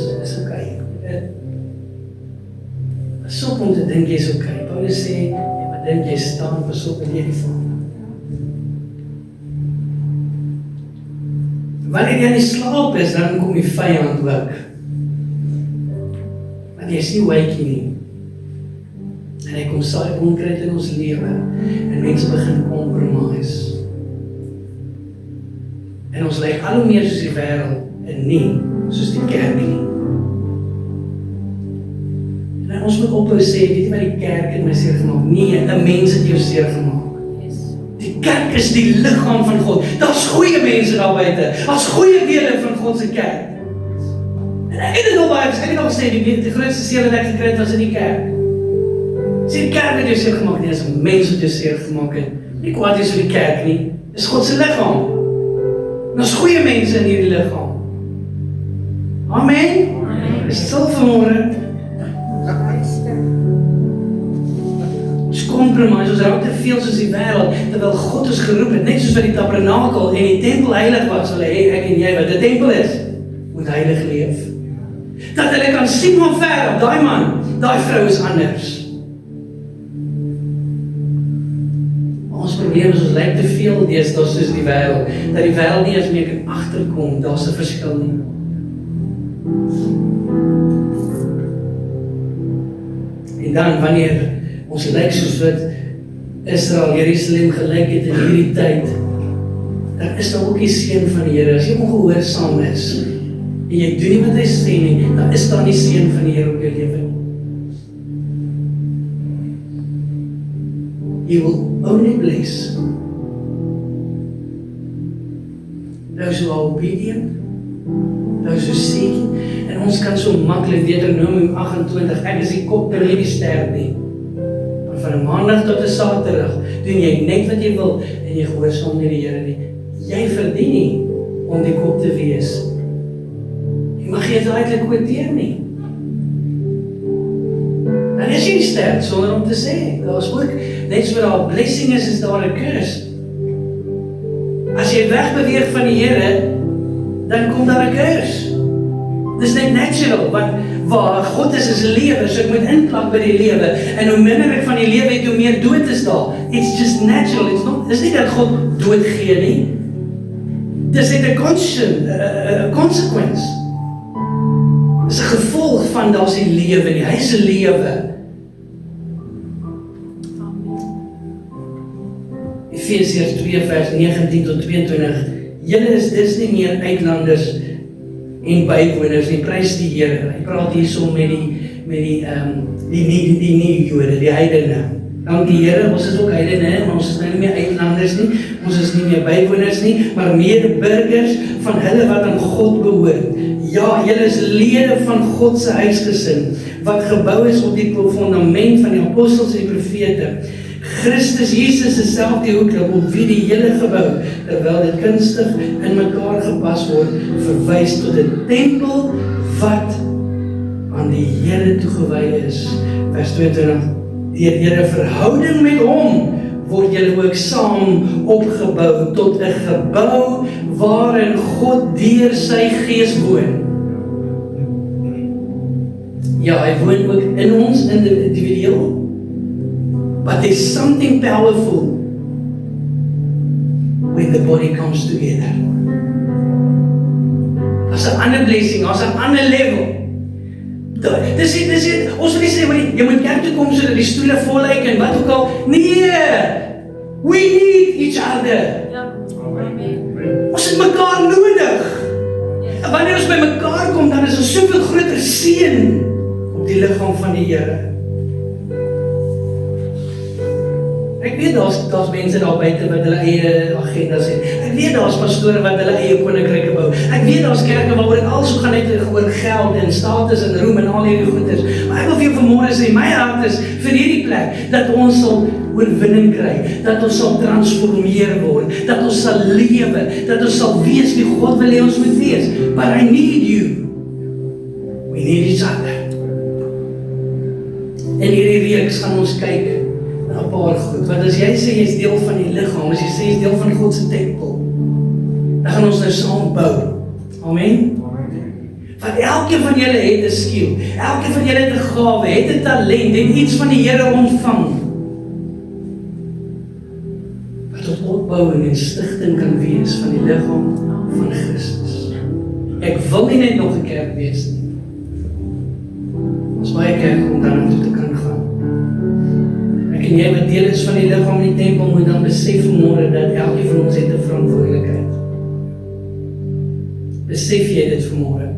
okay. Pas op om te dink jy's okay. Paulus sê, wat dink jy staan, pas op in hierdie vorm. Wanneer jy in die slaap is, dan kom die vyand ook. Want jy is nie wakie nie. En hy kom saai onkruid in ons lewe. En mense begin compromise. En ons lyk al hoe meer soos die wêreld en nie soos die kerk nie. En ons moet ophou sê, weet jy wat die kerk het my seer gemaak? Nee, 'n mens het jou seer gemaak. Die kerk is die liggaam van God. Daar's goeie mense daar buite. Daar's goeie dele van God se kerk. En ek het dit al baie, ek het al gesê, die grootste seer wat ek gekry het was in die kerk. Sê die kerk het jou seer gemaak, nie as 'n mens wat jou seer gemaak het. Nie kwaad is oor die kerk nie. Dis God se liggaam. En daar's goeie mense in hierdie liggaam. Amen. Is stil vanmôre. Ons compromise, ons raak te veel soos die wêreld, terwyl God ons geroep het, net soos wat die tabernakel en die tempel heilig was, wil hy, ek en jy, wat die tempel is, moet heilig leef. Dat hulle kan sien van ver af, daai man, daai vrou is anders. Maar ons probleem is, ons lyk te veel deesdae soos die wêreld, dat die wêreld nie eens meer kan agterkom, daar's 'n verskil nie. En dan, wanneer ons lyk soos wat Israel, Jerusalem gelyk het in hierdie tyd, dan is daar ook die seën van die Here. As jy ongehoorsaam is, en jy doen nie wat hy sê nie, dan is daar nie seën van die Here op jou lewe nie. He will only bless those who are obedient, those who seek. En ons kan so maklik Deuteronomium 28, ek is die kop, nie die stert nie. Maar van 'n maandag tot 'n Saterdag doen jy net wat jy wil en jy gehoorsaam nie die Here nie. Jy verdien nie om die kop te wees. Jy mag jy dit uitelik kwoteer nie. Dan is jy nie stert sonder om te sê. Daar is ook, net so daar 'n blessing is daar 'n curse. As jy wegbeweeg van die Here, dan kom daar 'n curse. Dis net natural, want waar God is lewe, so ek moet inplak by die lewe. En hoe minder ek van die lewe het, hoe meer dood is daar. It's just natural. Dis nie dat God dood gee nie. Dis net 'n consequence. Dis 'n gevolg van daar's die lewe nie. Hy is 'n lewe. Efesiërs 2 vers 19 tot 22. Julle is dus nie meer uitlanders en bywoners nie, prys die Here. Hy praat hierso met die nie Jode, die heidene. Dankie Here, ons is ook heidene, maar ons is nou nie meer uitlanders nie, ons is nie meer bywoners nie, maar medeburgers van hulle wat aan God behoort. Ja, julle is lede van God se huisgesin, wat gebou is op die fondament van die apostels en die profete. Christus Jesus is self die hoekklip op wie die hele gebou, terwyl dit kunstig in mekaar gepas word, verwys tot 'n tempel wat aan die Here toegewy is. Vers 22, deur julle verhouding met hom, word julle ook saam opgebou tot 'n gebou waarin God deur sy Gees woon. Ja, hy woon ook in ons individueel. But there's something powerful when the body comes together. As 'n ander blessing, as 'n ander level. Dis ons wil nie sê, jy moet kerk toe kom sodat die stoele vol lyk en wat ook al. Nee! We need each other. Ons het mekaar nodig. En wanneer ons by mekaar kom, dan is ons soveel groter seën op die liggaam van die Here. Ek weet daar's mense daar buite wat hulle eie agendas het. Ek weet daar's pastore wat hulle eie koninkryke bou. Ek weet daar's kerke waaroor dit also gaan net oor geld en status en roem en al hierdie goeders. Maar ek wil vir jou vanmôre sê, my hart is vir hierdie plek dat ons sal oorwinning kry, dat ons sal transformeer word, dat ons sal lewe, dat ons sal wees wie God wil hê ons moet wees. But I need you. We need each other. En hierdie reeks gaan ons kyk 'n paar goed. Want as jy sê jy is deel van die liggaam, as jy sê jy is deel van God se tempel, dan gaan ons nou saam bou. Amen. Want elkeen van julle het 'n skill, elkeen van julle het 'n gawe, het 'n talent, het iets van die Here ontvang. Wat tot opbouing en stigting kan wees van die liggaam van Christus. Ek wil nie net nog 'n kerk wees nie. Ons baie kerk om daarin toe te kan gaan. Ek en jy wat deel is van die liggaam in die tempel moet dan besef vanmôre dat elkeen van ons het 'n verantwoordelikheid. Besef jy dit vanmôre?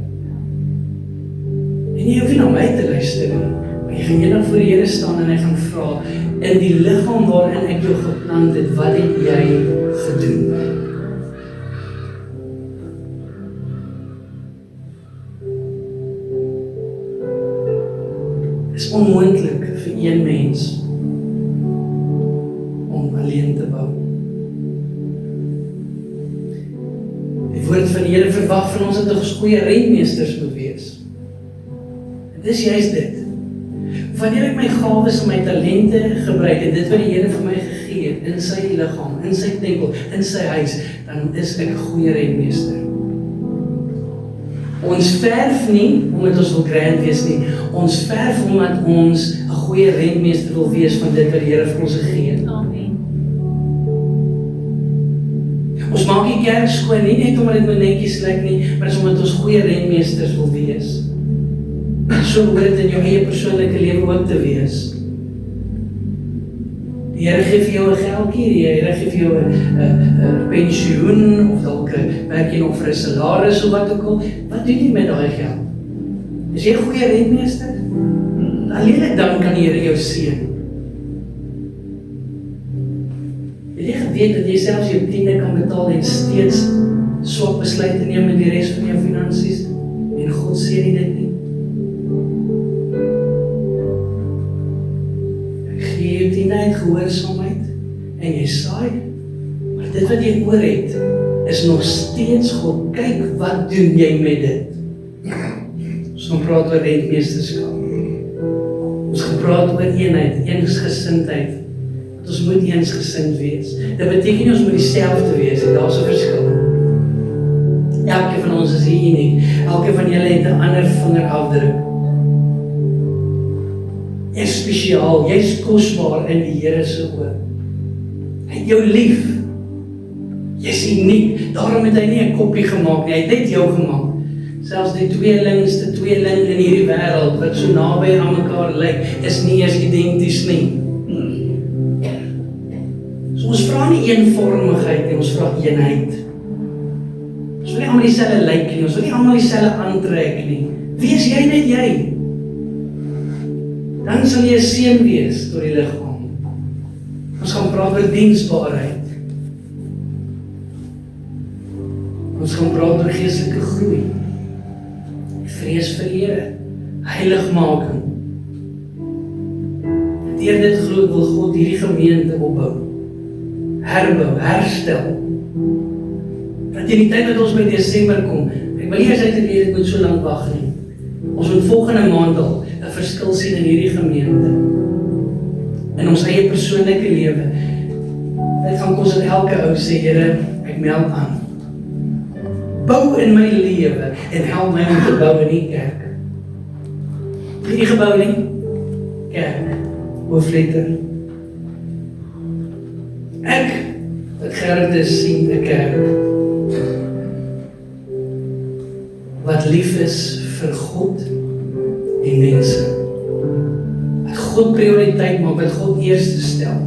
En jy hoef nie na my te luister nie, maar jy gaan eendag voor die Here staan en hy gaan vra, in die liggaam waarin ek jou geplant het, wat het jy gedoen? Het is onmoontlik vir een mens om alleen te bou. Die woord van die Here verwag van ons dat ons goeie rentmeesters moet wees. En dis juist dit. Wanneer ek my gawes en my talente gebruik en dit wat die Here vir my gegee het in sy liggaam, in sy tempel, in sy huis, dan is ek 'n goeie rentmeester. Ons verf nie omdat ons wil grand wees nie. Ons verf omdat ons 'n goeie rentmeester wil wees van dit wat die Here vir ons gegee het. Amen. Ons maak die kerk skoon nie net omdat dit moet netjies lyk nie, maar dis omdat ons goeie rentmeesters wil wees. So hoort dit in jou eie persoonlike lewe ook te wees. Die Here gee vir jou 'n geldjie, die Here gee vir jou 'n pensioen, of dalk werk jy nog vir 'n salaris of wat ook al. Wat doen jy met daai geld? Is jy 'n goeie rentmeester? Alleenlik dan kan die Here jou seën. Het jy geweet dat jy selfs jou tiende kan betaal en steeds swak besluite neem in die res van jou finansies? En God seën nie dit nie. Gee jou tiende uit gehoorsaamheid en jy saai, maar dit wat jy oor het, is nog steeds God. Kyk, wat doen jy met dit? Ons gaan praat oor rentmeesterskap. Ons gaan praat oor eenheid, eensgesindheid. Dat ons moet eensgesind wees. Dit beteken nie ons moet dieselfde wees, en daar is 'n verskil. Elke van ons is hier uniek. Elke van julle het 'n ander vingerafdruk. Jy is spesiaal, jy is kosbaar in die Here se oë. Hy het jou lief. Jy is uniek. Daarom het hy nie 'n koppie gemaak nie, hy het net jou gemaak. Selfs die tweelingste tweeling in hierdie wêreld wat so naby aan mekaar lyk, is nie eens identies nie. So ons vra nie eenvormigheid nie, ons vra eenheid. Ons wil nie almal dieselfde lyk nie, ons wil nie almal dieselfde aantrek nie. Wees jy net jy. Dan sal jy 'n seën wees tot die liggaam. Ons gaan praat oor diensbaarheid. Ons gaan praat oor geestelike groei. Vrees vir die Here, heiligmaking. Deur dit glo ek wil God hierdie gemeente opbou, herbou, herstel. Dat in die tyd wat ons by Desember kom, ek wil nie eens uit die lewe, ek moet so lank wag nie. Ons moet volgende maand al 'n verskil sien in hierdie gemeente. In ons eie persoonlike lewe. Dit gaan kos dat elke ou sê, Here, ek meld aan. Bou in my lewe en help my om te bou in die kerk. Nie gebou nie, kerk, hoofletter. Ek, wat Gerrit is, sien 'n kerk wat lief is vir God en mense. Wat God prioriteit maak, wat God eerste stel.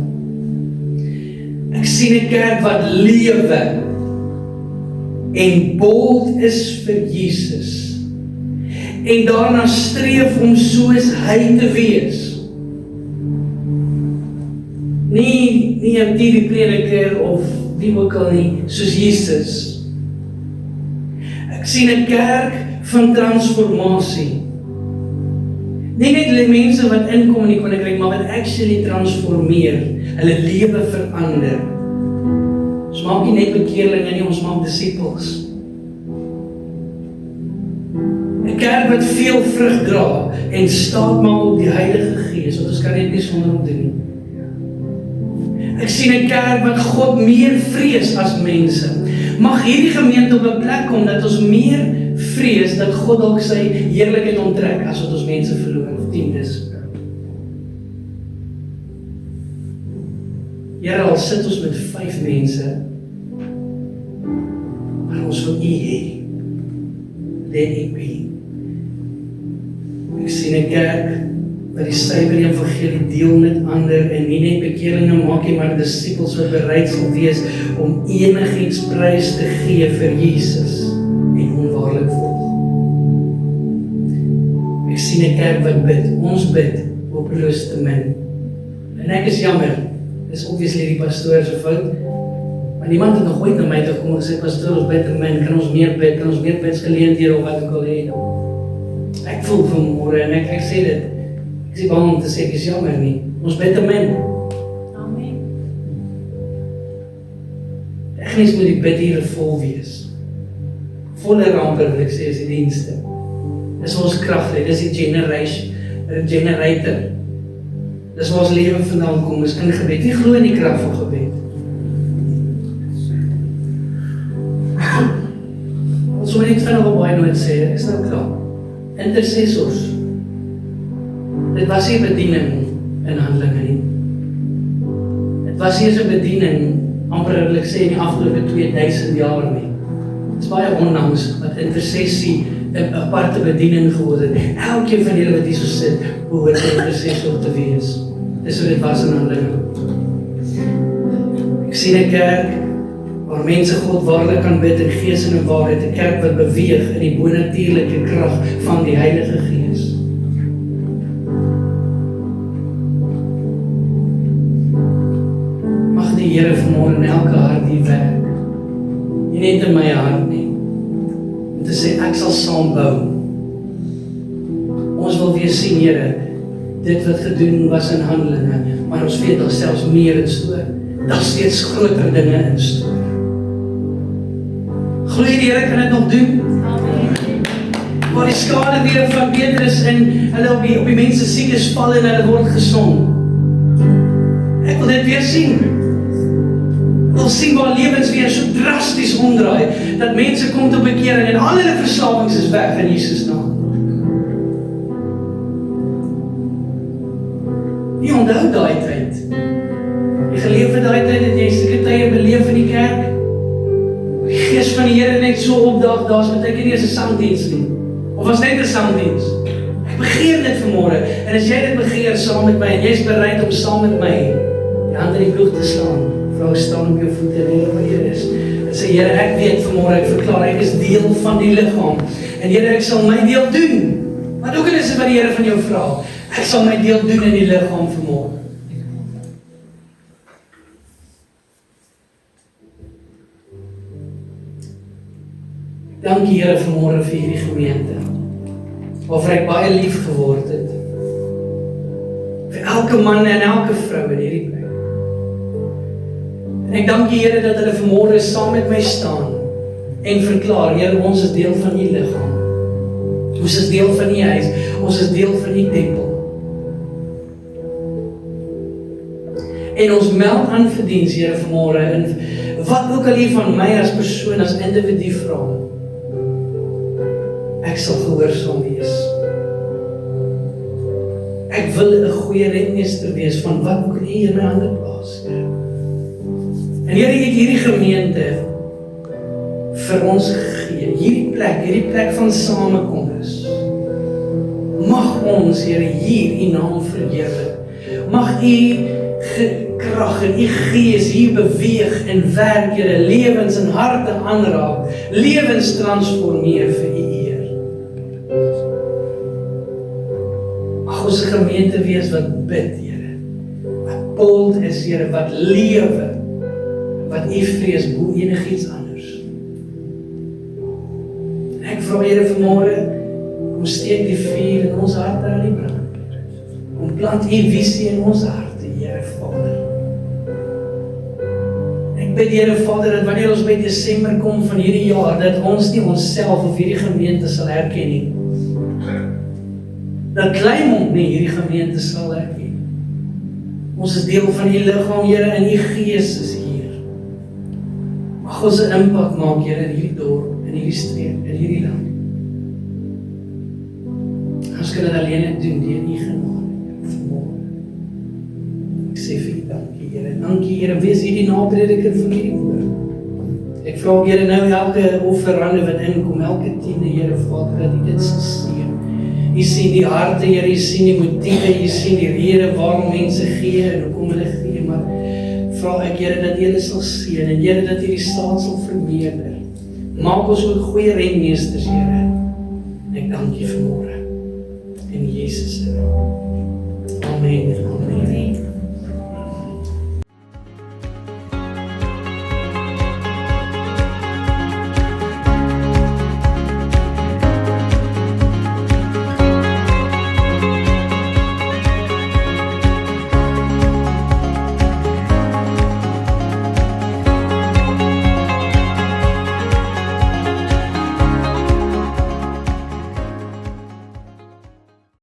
Ek sien 'n kerk wat lewe en bold is vir Jesus en daarna streef om soos hy te wees. Nie 'n TV-prediker of wie ook al nie, soos Jesus. Ek sien 'n kerk van transformasie. Nie net die mense wat inkom in die koninkryk, maar wat actually transformeer, hulle lewe verander. Ons maak nie net bekeerlinge nie, ons maak disippels. 'n Kerk wat veel vrug dra en staat maak op die Heilige Gees, want ons kan net nie sonder hom doen nie. Ek sien 'n kerk wat God meer vrees as mense. Mag hierdie gemeente op 'n plek kom dat ons meer vrees dat God dalk sy heerlikheid onttrek as wat ons mense verloor of tiendes. Here, al sit ons met 5 mense, maar ons wil U hê. Let it be. Ek sien 'n kerk wat die suiwer evangelie deel met ander en nie net bekeringe maak nie, maar disippels wat bereid sal wees om enigiets prys te gee vir Jesus en onwaarlik volg. Ek sien 'n kerk wat bid, ons bid hopeloos te min. En ek is jammer, dis obviously die pastoor se fout, maar niemand het nog ooit na my toe gekom en gesê, pastoor, ons bid te min, kan ons meer bidsgeleenthede of wat ook al hê. Ek voel vanmôre en ek sê dit. Ek is bang om te sê, ek is jammer nie. Ons bid te min. Amen. Tegnies moet die bidure vol wees. Volle ramper wil ek sê is die dienste. Dis ons krag lê, dis die generator. Dis waar ons lewe vandaan kom, is in gebed. Wie glo in die krag van gebed? Ons moet net vinnig op baie nooit sê, ek is nou klaar. Intercessors. Dit was nie 'n bediening in Handelinge nie. Dit was nie eens 'n bediening, amper wil ek sê, in die afgelope 2000 jaar nie. Dit is baie onlangs wat intersessie 'n aparte bediening geword het. Elkeen van julle wat hier so sit, behoort 'n intercessor te wees. Dis hoe dit was in Handelinge. Ek sien 'n kerk waar mense God waarlik kan bid in gees en in waarheid, 'n kerk wat beweeg in die bonatuurlike krag van die Heilige Gees. Mag die Here vanmôre in elke hart hier werk, nie net in my hart nie, om te sê ek sal saam bou. Ons wil weer sien, Here, dit wat gedoen was in Handelinge, maar ons weet daar selfs meer in store. Daar steeds groter dinge in store. Glo jy die Here kan dit nog doen? Amen. Waar die skade weer verbeter is en hulle op die mense siek is val en hulle word gesond. Ek wil dit weer sien. Ek wil sien waar lewens weer so drasties omdraai, dat mense kom tot bekering en al hulle verslawings is weg in Jesus naam. Jy onthou daai tyd. Jy geleef het daai tyd, dat jy sulke tye beleef in die kerk. Die Gees van die Here net so opdag, daar's baie keer nie eens 'n sangdiens nie. Of was net 'n sangdiens. Ek begeer dit vanmôre. En as jy dit begeer saam met my en jy's bereid om saam met my die hand in die ploeg te slaan, vrou staan op jou voete en Here wat hier is. En sê Here, ek weet vanmôre, ek verklaar ek is deel van die liggaam. En Here, ek sal my deel doen. Wat ook al is dit wat die Here van jou vra. Ek sal my deel doen in die liggaam vanmôre. Dankie Here vanmôre vir hierdie gemeente, waarvoor ek baie lief geword het. Vir elke man en elke vrou in hierdie plek. En ek dank U Here dat hulle vanmôre saam met my staan en verklaar, Here, ons is deel van U liggaam. Ons is deel van U huis, ons is deel van U tempel. En ons meld aan vir diens, Here, vanmôre, en wat ook al U van my as persoon, as individu vra, ek sal gehoorsaam wees. Ek wil 'n goeie redmeester wees van wat ook U in my hande plaas. En Here, U het hierdie gemeente vir ons gegee, hierdie plek van samekoms. Mag ons, Here, hier U naam verheerlik. Mag U krag en U Gees hier beweeg en werk, Here, lewens en harte aanraak, lewens transformeer vir U eer. Mag ons 'n gemeente wees wat bid, Here, wat bold is, Here, wat lewe, wat U vrees bo enigiets anders. En ek vra Here vanmôre, kom steek die vuur in ons harte aan die brand. Kom plant U visie in ons harte, Here Vader. Ek bid Here Vader, dat wanneer ons by Desember kom van hierdie jaar, dat ons nie onsself of hierdie gemeente sal herken nie. Dat Kleinmond nie hierdie gemeente sal herken. Ons is deel van die liggaam, Here, en die Gees is hier. Mag ons 'n impak maak, Here, in hierdie dorp, in hierdie streek, in hierdie land. Ons kan dit alleen doen deur U genade, vanmôre. Ek sê vir U dankie, Here. Dankie, Here, wees U die naprediker van hierdie woord. Ek vra, Here, nou elke offerande wat inkom, elke tiende, Here, Vader, dat U dit sal sien. U sien die harte, Here, U sien die motiewe, U sien die rede waarom mense gee en hoekom hulle gee, maar vra ek, Here, dat U hulle sal seën en Here, dat U die staat sal vermeerder. Maak ons ook goeie renmeesters, Here. En ek dank U vanmôre in Jesus se naam. Amen. Amen.